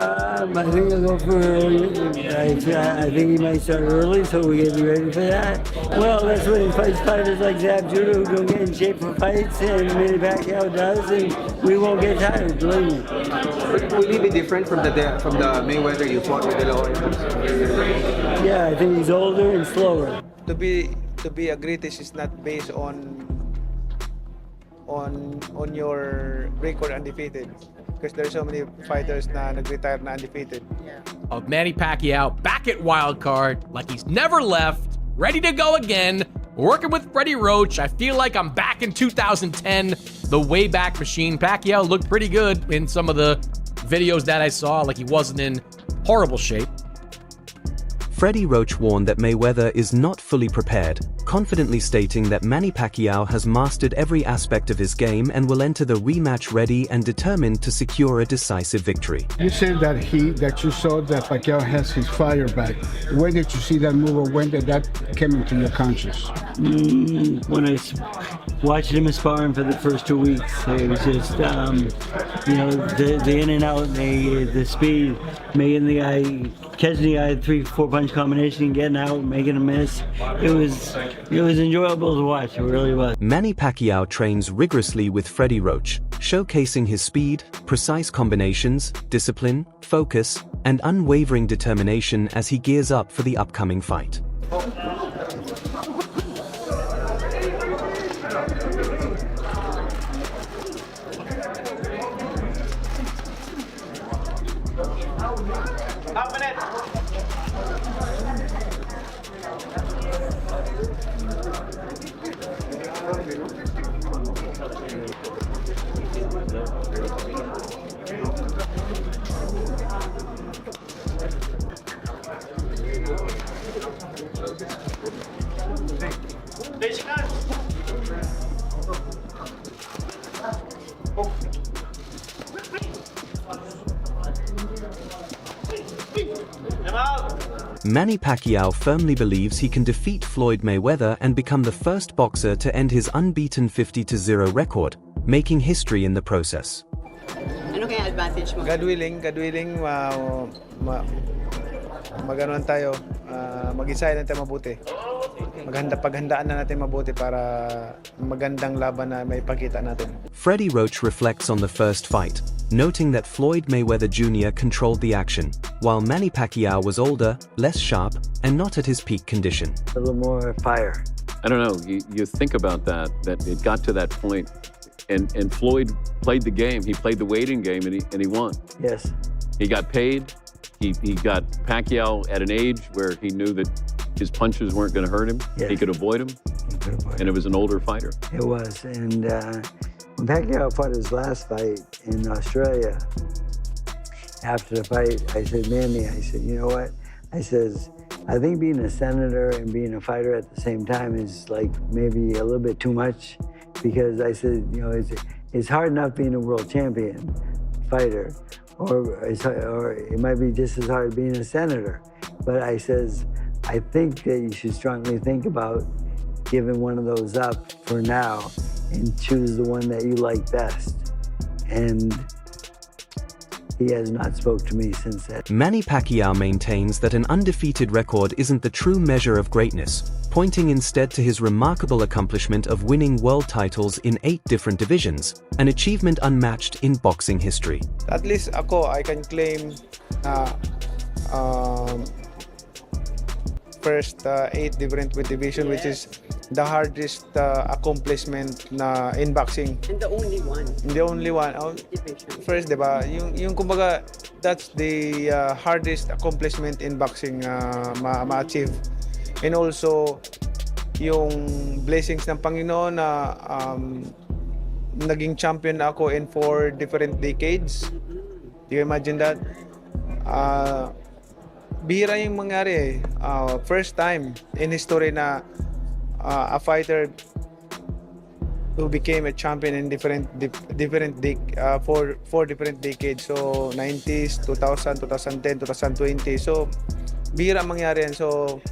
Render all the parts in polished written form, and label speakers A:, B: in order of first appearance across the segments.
A: I think I'll go for I think he might start early, so we gotta be ready for that. Well, that's when he fights fighters like Zab Judah who don't get in shape for fights, and Manny Pacquiao does, and we won't get tired, believe me.
B: But will he be different from the Mayweather you fought with De La Hoya?
A: Yeah, I think he's older and slower.
C: To be a greatest is not based on your record undefeated, because there's so many fighters na nag-retire na undefeated.
D: Of Manny Pacquiao back at wildcard like he's never left, ready to go again, working with Freddie Roach. I feel like I'm back in 2010, the Wayback Machine. Pacquiao looked pretty good in some of the videos that I saw, like he wasn't in horrible shape.
E: Freddie Roach warned that Mayweather is not fully prepared, confidently stating that Manny Pacquiao has mastered every aspect of his game and will enter the rematch ready and determined to secure a decisive victory.
F: You said that you saw that Pacquiao has his fire back. When did you see that move, or when did that come into your conscious?
A: When I watched him sparring for the first 2 weeks, it was just the in and out, the speed, making the guy, catching the guy 3-4 punch combination, getting out, making a miss. It was enjoyable to watch. It really was.
E: Manny Pacquiao trains rigorously with Freddie Roach, showcasing his speed, precise combinations, discipline, focus, and unwavering determination as he gears up for the upcoming fight. Manny Pacquiao firmly believes he can defeat Floyd Mayweather and become the first boxer to end his unbeaten 50-0 record, making history in the process.
G: Ano kaya advantage mo?
C: God willing, maganon tayo, mag-isay natin mabuti. Paghandaan na natin mabuti para magandang laban na may pakita natin.
E: Freddie Roach reflects on the first fight, noting that Floyd Mayweather Jr. controlled the action, while Manny Pacquiao was older, less sharp, and not at his peak condition.
A: A little more fire.
H: I don't know, you think about that it got to that point, and Floyd played the game, he played the waiting game, and he won.
A: Yes.
H: He got paid, he got Pacquiao at an age where he knew that his punches weren't going to hurt him,
A: yes.
H: He could avoid him, and it was an older fighter.
A: It was, and when Pacquiao fought his last fight in Australia, after the fight, I said, Manny, I said, you know what? I says, I think being a senator and being a fighter at the same time is like maybe a little bit too much, because I said, it's hard enough being a world champion fighter, or it might be just as hard being a senator. But I says, I think that you should strongly think about giving one of those up for now and choose the one that you like best. And he has not spoke to me since then.
E: Manny Pacquiao maintains that an undefeated record isn't the true measure of greatness, pointing instead to his remarkable accomplishment of winning world titles in 8 different divisions, an achievement unmatched in boxing history.
C: At least ako, I can claim first 8 different weight division, which is the hardest accomplishment na in boxing.
G: And the only one.
C: The only one. First, diba? Yung kumbaga, that's the hardest accomplishment in boxing ma-achieve. And also, yung blessings ng Panginoon na naging champion ako in 4 different decades. Do you imagine that? Bihira yung mangyari. First time in history na a fighter who became a champion in four different decades. So 90s, 2000, 2010, 2020. So bihira mangyari yan. So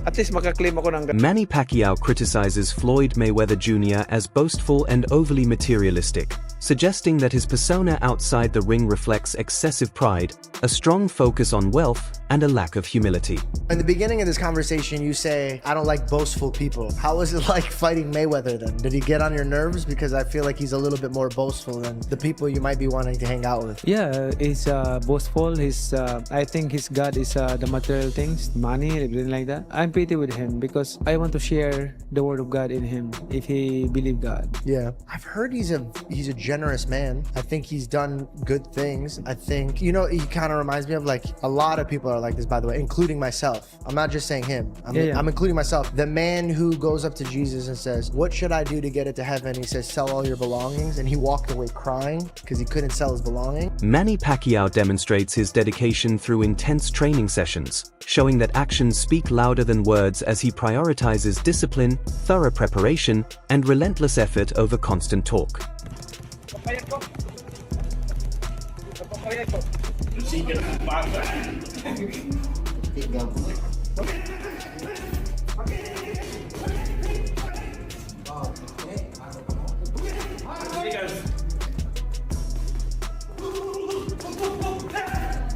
C: at least makaklaim ako ng...
E: Manny Pacquiao criticizes Floyd Mayweather Jr. as boastful and overly materialistic, suggesting that his persona outside the ring reflects excessive pride, a strong focus on wealth, and a lack of humility.
I: In the beginning of this conversation, you say, I don't like boastful people. How was it like fighting Mayweather then? Did he get on your nerves? Because I feel like he's a little bit more boastful than the people you might be wanting to hang out with.
J: Yeah, he's boastful. I think his God is the material things, money, everything like that. I'm pretty with him because I want to share the word of God in him if he believes God.
I: Yeah. I've heard he's a generous man. I think he's done good things. I think, he kind of reminds me of like a lot of people are like this, by the way, including myself. I'm not just saying him. I'm including myself. The man who goes up to Jesus and says, what should I do to get it to heaven? He says, sell all your belongings. And he walked away crying because he couldn't sell his belongings.
E: Manny Pacquiao demonstrates his dedication through intense training sessions, showing that actions speak louder than words as he prioritizes discipline, thorough preparation, and relentless effort over constant talk.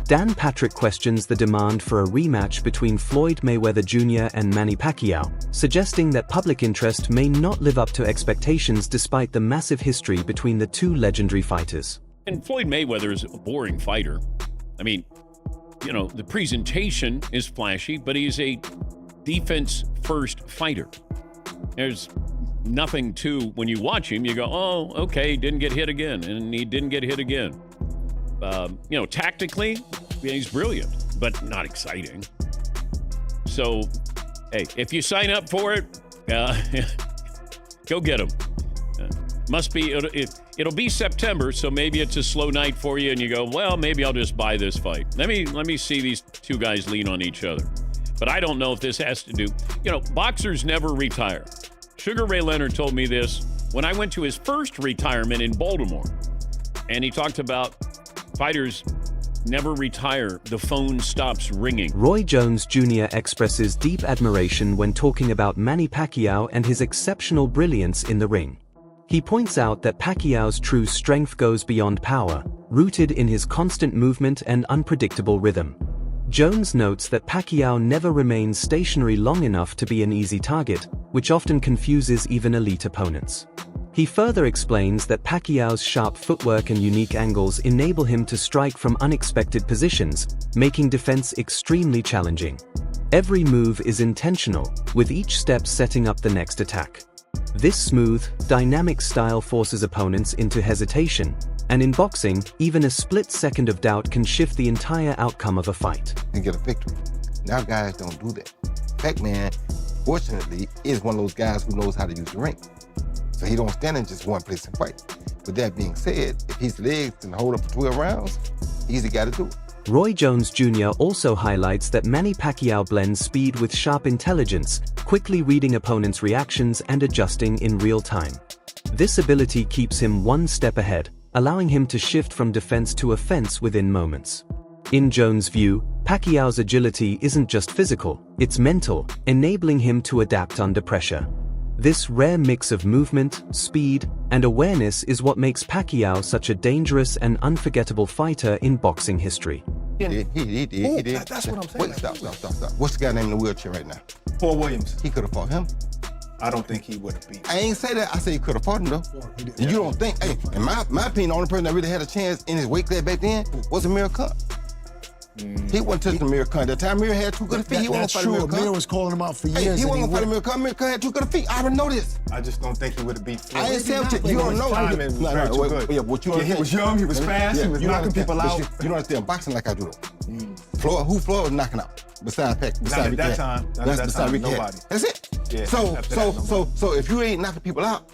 E: Dan Patrick questions the demand for a rematch between Floyd Mayweather Jr. and Manny Pacquiao, suggesting that public interest may not live up to expectations despite the massive history between the two legendary fighters.
K: And Floyd Mayweather is a boring fighter. I mean, the presentation is flashy, but he's a defense-first fighter. There's nothing to, when you watch him, you go, oh, okay, didn't get hit again, and he didn't get hit again. Tactically, he's brilliant, but not exciting. So, hey, if you sign up for it, go get him. It'll be September, so maybe it's a slow night for you, and you go, well, maybe I'll just buy this fight. Let me see these two guys lean on each other. But I don't know if this has to do, boxers never retire. Sugar Ray Leonard told me this when I went to his first retirement in Baltimore, and he talked about fighters never retire. The phone stops ringing.
E: Roy Jones Jr. expresses deep admiration when talking about Manny Pacquiao and his exceptional brilliance in the ring. He points out that Pacquiao's true strength goes beyond power, rooted in his constant movement and unpredictable rhythm. Jones notes that Pacquiao never remains stationary long enough to be an easy target, which often confuses even elite opponents. He further explains that Pacquiao's sharp footwork and unique angles enable him to strike from unexpected positions, making defense extremely challenging. Every move is intentional, with each step setting up the next attack. This smooth, dynamic style forces opponents into hesitation, and in boxing, even a split second of doubt can shift the entire outcome of a fight.
L: And get a victory. Now guys don't do that. Pac-Man, fortunately, is one of those guys who knows how to use the ring. So he don't stand in just one place and fight. With that being said, if his legs can hold up for 12 rounds, he's the guy to do it.
E: Roy Jones Jr. also highlights that Manny Pacquiao blends speed with sharp intelligence, quickly reading opponents' reactions and adjusting in real time. This ability keeps him one step ahead, allowing him to shift from defense to offense within moments. In Jones' view, Pacquiao's agility isn't just physical, it's mental, enabling him to adapt under pressure. This rare mix of movement, speed, and awareness is what makes Pacquiao such a dangerous and unforgettable fighter in boxing history.
L: He did.
M: That's what I'm saying.
L: Wait, stop. What's the guy named in the wheelchair right now?
M: Paul Williams.
L: He could have fought him.
M: I don't think he would have beat him.
L: I ain't say that. I say he could have fought him, though. And you don't think, in my opinion, the only person that really had a chance in his weight class back then was Amir Khan. He wasn't touching Amir Khan. The time Amir had 2 good feet, he wasn't fighting Amir Khan.
M: Amir was calling him out for years.
L: He wasn't fighting Amir Khan. Amir Khan had 2 good feet. I already know this.
M: I just don't think he would have beat Floyd.
L: I ain't saying you don't know.
M: He was young, he was fast, he was knocking people out.
L: You don't understand boxing like I do, though. Who Floyd was knocking out? Besides Pac.
M: At that time, nobody.
L: That's it.
M: Yeah,
L: so if you ain't knocking people out,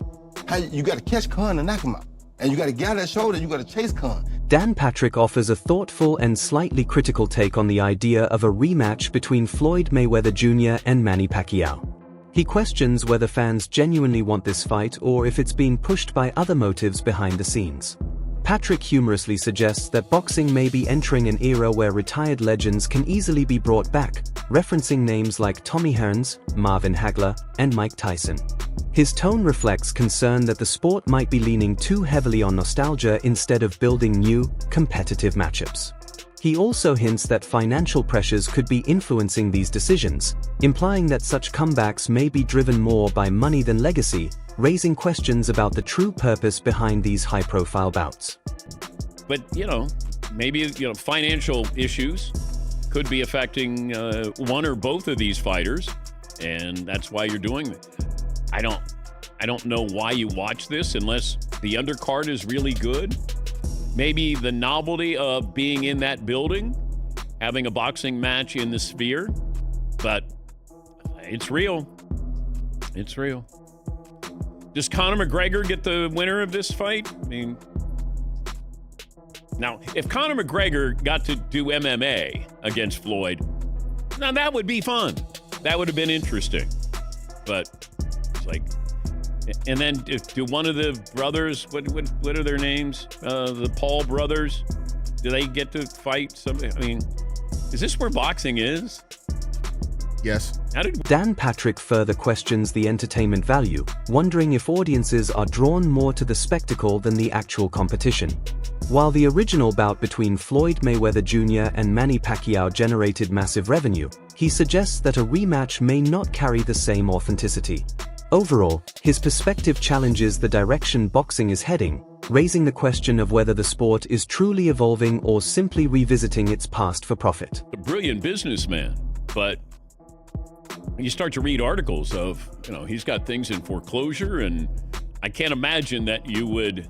L: you got to catch Khan and knock him out. And you got to get out that shoulder, you got to chase Khan.
E: Dan Patrick offers a thoughtful and slightly critical take on the idea of a rematch between Floyd Mayweather Jr. and Manny Pacquiao. He questions whether fans genuinely want this fight or if it's being pushed by other motives behind the scenes. Patrick humorously suggests that boxing may be entering an era where retired legends can easily be brought back, referencing names like Tommy Hearns, Marvin Hagler, and Mike Tyson. His tone reflects concern that the sport might be leaning too heavily on nostalgia instead of building new, competitive matchups. He also hints that financial pressures could be influencing these decisions, implying that such comebacks may be driven more by money than legacy, raising questions about the true purpose behind these high-profile bouts.
K: But, maybe, financial issues could be affecting one or both of these fighters, and that's why you're doing it. I don't know why you watch this unless the undercard is really good. Maybe the novelty of being in that building, having a boxing match in the Sphere, but it's real. It's real. Does Conor McGregor get the winner of this fight? I mean, now, if Conor McGregor got to do MMA against Floyd, now that would be fun. That would have been interesting. But it's like, and then do one of the brothers, what are their names? The Paul brothers, do they get to fight somebody? I mean, is this where boxing is?
M: Yes.
E: Dan Patrick further questions the entertainment value, wondering if audiences are drawn more to the spectacle than the actual competition. While the original bout between Floyd Mayweather Jr. and Manny Pacquiao generated massive revenue, he suggests that a rematch may not carry the same authenticity. Overall, his perspective challenges the direction boxing is heading, raising the question of whether the sport is truly evolving or simply revisiting its past for profit.
K: A brilliant businessman, but you start to read articles of, he's got things in foreclosure, and I can't imagine that you would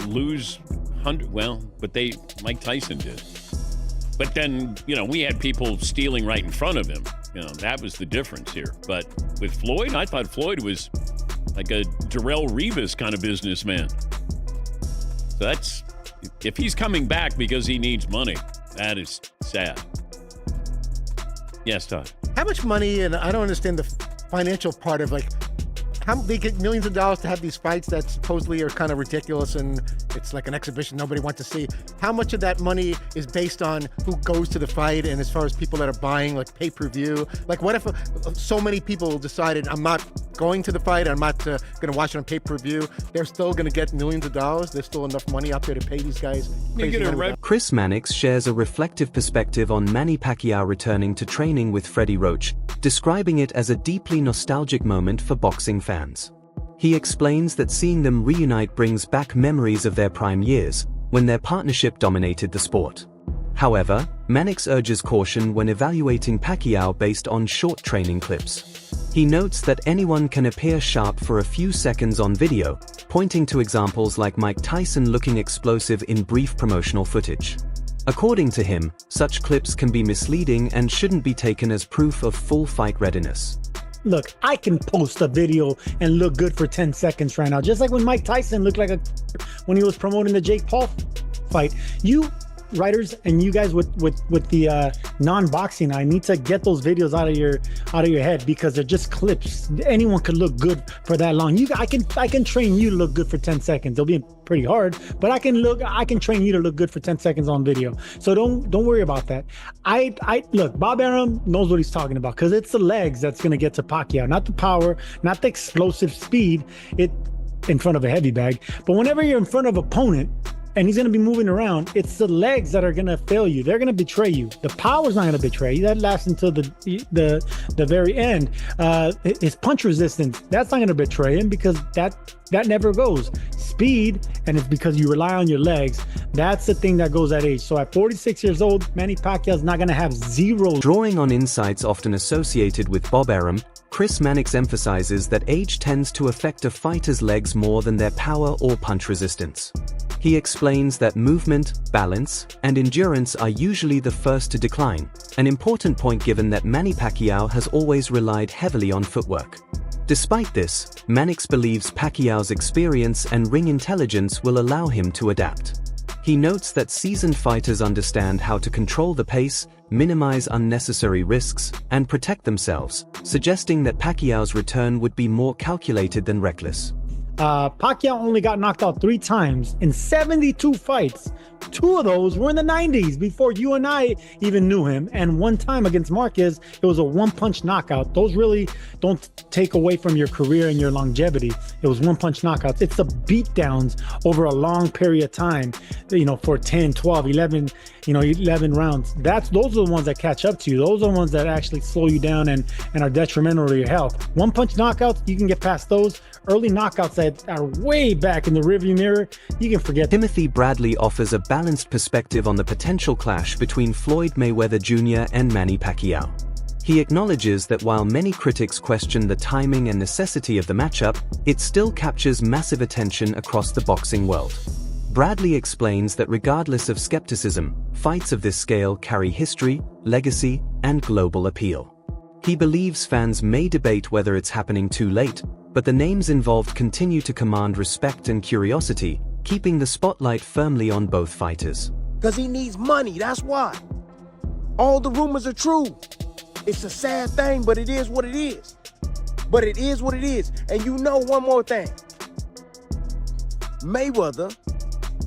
K: lose but Mike Tyson did. But then, we had people stealing right in front of him. That was the difference here. But with Floyd, I thought Floyd was like a Darrell Revis kind of businessman. So if he's coming back because he needs money, that is sad. Yes, Todd.
N: How much money, and I don't understand the financial part of how they get millions of dollars to have these fights that supposedly are kind of ridiculous and it's like an exhibition nobody wants to see. How much of that money is based on who goes to the fight and as far as people that are buying pay-per-view? What if so many people decided I'm not going to the fight, I'm not going to watch it on pay-per-view, they're still going to get millions of dollars? There's still enough money out there to pay these guys crazy money.
E: Chris Mannix shares a reflective perspective on Manny Pacquiao returning to training with Freddie Roach, describing it as a deeply nostalgic moment for boxing fans. He explains that seeing them reunite brings back memories of their prime years, when their partnership dominated the sport. However, Mannix urges caution when evaluating Pacquiao based on short training clips. He notes that anyone can appear sharp for a few seconds on video, pointing to examples like Mike Tyson looking explosive in brief promotional footage. According to him, such clips can be misleading and shouldn't be taken as proof of full fight readiness.
O: Look, I can post a video and look good for 10 seconds right now, just like when Mike Tyson looked like when he was promoting the Jake Paul fight. You writers and you guys with the non-boxing eye need to get those videos out of your head, because they're just clips. Anyone could look good for that long. I can train you to look good for 10 seconds. It'll be pretty hard, but I can train you to look good for 10 seconds on video. So don't worry about that. Look, Bob Arum knows what he's talking about, because it's the legs that's going to get to Pacquiao, not the power, not the explosive speed in front of a heavy bag. But whenever you're in front of an opponent and he's going to be moving around, it's the legs that are going to fail you. They're going to betray you. The power's not going to betray you. That lasts until the very end. His punch resistance, that's not going to betray him, because that never goes. Speed, and it's because you rely on your legs. That's the thing that goes at age. So at 46 years old, Manny Pacquiao's not going to have zero.
E: Drawing on insights often associated with Bob Arum, Chris Mannix emphasizes that age tends to affect a fighter's legs more than their power or punch resistance. He explains that movement, balance, and endurance are usually the first to decline, an important point given that Manny Pacquiao has always relied heavily on footwork. Despite this, Mannix believes Pacquiao's experience and ring intelligence will allow him to adapt. He notes that seasoned fighters understand how to control the pace, minimize unnecessary risks, and protect themselves, suggesting that Pacquiao's return would be more calculated than reckless.
O: Pacquiao only got knocked out 3 times in 72 fights 2 of those were in the 90s before you and I even knew him. And one time against Marquez, it was a one-punch knockout. Those really don't take away from your career and your longevity. It was one-punch knockouts. It's the beatdowns over a long period of time, for 10, 12, 11, 11 rounds. Those are the ones that catch up to you. Those are the ones that actually slow you down and are detrimental to your health. One-punch knockouts, you can get past those. Early knockouts that are way back in the rearview mirror, you can forget.
E: Timothy Bradley offers a balanced perspective on the potential clash between Floyd Mayweather Jr. and Manny Pacquiao. He acknowledges that while many critics question the timing and necessity of the matchup, it still captures massive attention across the boxing world. Bradley explains that regardless of skepticism, fights of this scale carry history, legacy, and global appeal. He believes fans may debate whether it's happening too late, but the names involved continue to command respect and curiosity, keeping the spotlight firmly on both fighters.
P: Because he needs money, that's why. All the rumors are true. It's a sad thing, but it is what it is. But it is what it is. And one more thing. Mayweather,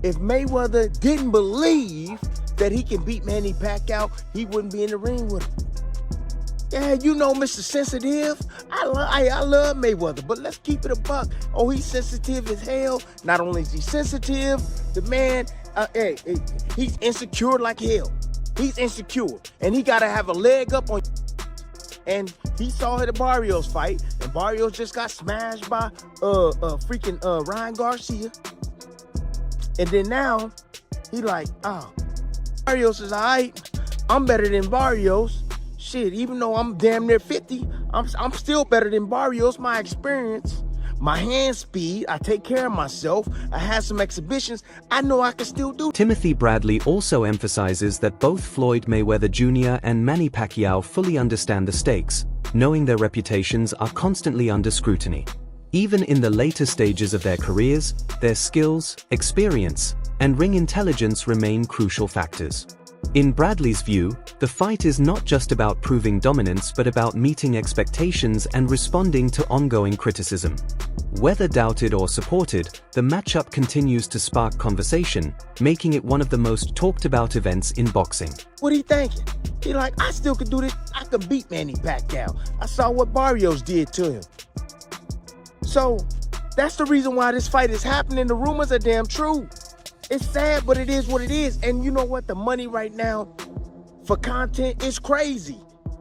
P: if Mayweather didn't believe that he can beat Manny Pacquiao, he wouldn't be in the ring with him. Yeah, Mr. Sensitive. I love Mayweather, but let's keep it a buck. Oh, he's sensitive as hell. Not only is he sensitive, the man, he's insecure like hell. He's insecure, and he got to have a leg up on. And he saw the Barrios fight, and Barrios just got smashed by Ryan Garcia. And then now, he like, Barrios is all right. I'm better than Barrios. Shit, even though I'm damn near 50, I'm still better than Barrios. My experience, my hand speed, I take care of myself. I had some exhibitions. I know I can still do.
E: Timothy Bradley also emphasizes that both Floyd Mayweather Jr. and Manny Pacquiao fully understand the stakes, knowing their reputations are constantly under scrutiny. Even in the later stages of their careers, their skills, experience, and ring intelligence remain crucial factors. In Bradley's view, the fight is not just about proving dominance but about meeting expectations and responding to ongoing criticism. Whether doubted or supported, the matchup continues to spark conversation, making it one of the most talked about events in boxing.
P: What he thinking? He like, I still could do this. I could beat Manny Pacquiao. I saw what Barrios did to him. So that's the reason why this fight is happening. The rumors are damn true. It's sad, but it is what it is. And you know what? The money right now for content is crazy.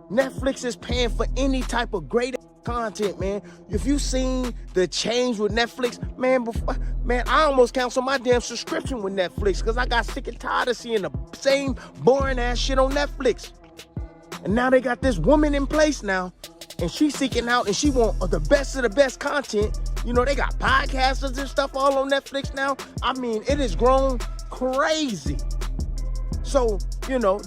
P: Netflix is paying for any type of great content, man. If you seen the change with Netflix, man, I almost canceled my damn subscription with Netflix because I got sick and tired of seeing the same boring ass shit on Netflix. And now they got this woman in place now, and she's seeking out and she want the best of the best content. They got podcasters and stuff all on Netflix now. I mean, it has grown crazy. So,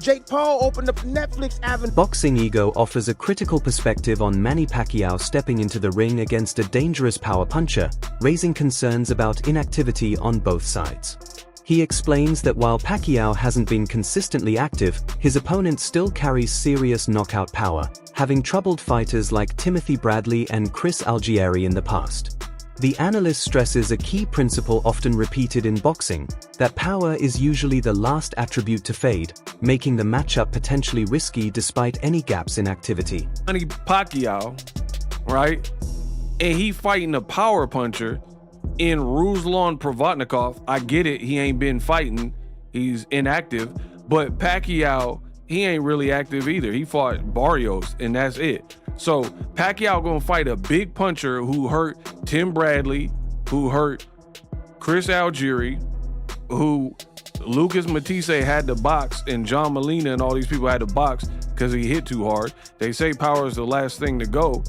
P: Jake Paul opened up Netflix avenue.
E: Boxing Ego offers a critical perspective on Manny Pacquiao stepping into the ring against a dangerous power puncher, raising concerns about inactivity on both sides. He explains that while Pacquiao hasn't been consistently active, his opponent still carries serious knockout power, having troubled fighters like Timothy Bradley and Chris Algieri in the past. The analyst stresses a key principle often repeated in boxing, that power is usually the last attribute to fade, making the matchup potentially risky despite any gaps in activity.
Q: Manny Pacquiao, right? And he fighting a power puncher in Ruslan Provodnikov. I get it, he ain't been fighting, he's inactive, but Pacquiao, he ain't really active either. He fought Barrios, and that's it. So Pacquiao gonna fight a big puncher who hurt Tim Bradley, who hurt Chris Algieri, who Lucas Matisse had to box, and John Molina and all these people had to box because he hit too hard. They say power is the last thing to go.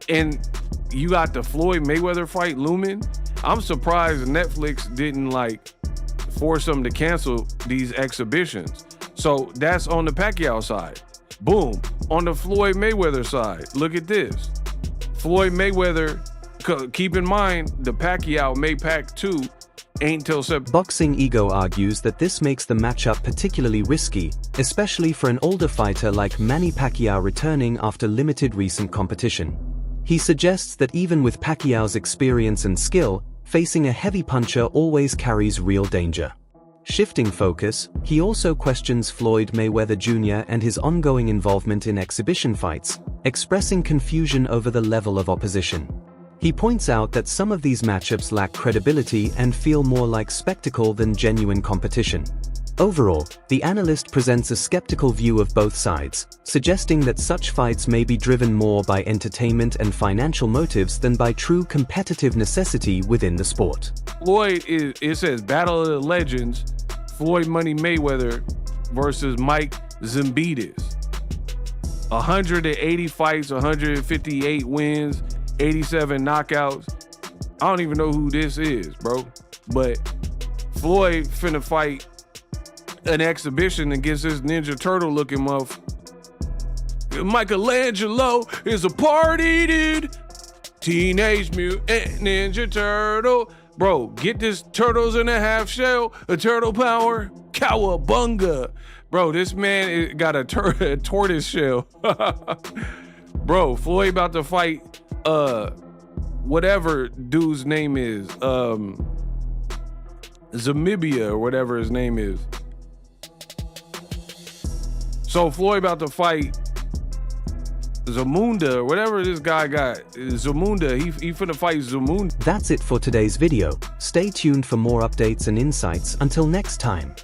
Q: And you got the Floyd Mayweather fight looming. I'm surprised Netflix didn't force them to cancel these exhibitions. So that's on the Pacquiao side. Boom. On the Floyd Mayweather side, look at this. Floyd Mayweather, keep in mind, the Pacquiao Maypac 2 ain't till September.
E: Boxing Ego argues that this makes the matchup particularly risky, especially for an older fighter like Manny Pacquiao returning after limited recent competition. He suggests that even with Pacquiao's experience and skill, facing a heavy puncher always carries real danger. Shifting focus, he also questions Floyd Mayweather Jr. and his ongoing involvement in exhibition fights, expressing confusion over the level of opposition. He points out that some of these matchups lack credibility and feel more like spectacle than genuine competition. Overall, the analyst presents a skeptical view of both sides, suggesting that such fights may be driven more by entertainment and financial motives than by true competitive necessity within the sport.
Q: Floyd it says Battle of the Legends, Floyd Money Mayweather versus Mike Zimbitis. 180 fights, 158 wins, 87 knockouts. I don't even know who this is, bro. But Floyd finna fight an exhibition against this Ninja Turtle looking muff. Michelangelo is a party dude. Teenage Mutant Ninja Turtle. Bro, get this turtles in a half shell, a turtle power, cowabunga. Bro, this man got a tortoise shell. Bro, Floyd about to fight whatever dude's name is. Zamibia or whatever his name is. So Floyd about to fight Zamunda or whatever this guy got. Zamunda, he finna fight Zamunda.
E: That's it for today's video. Stay tuned for more updates and insights. Until next time.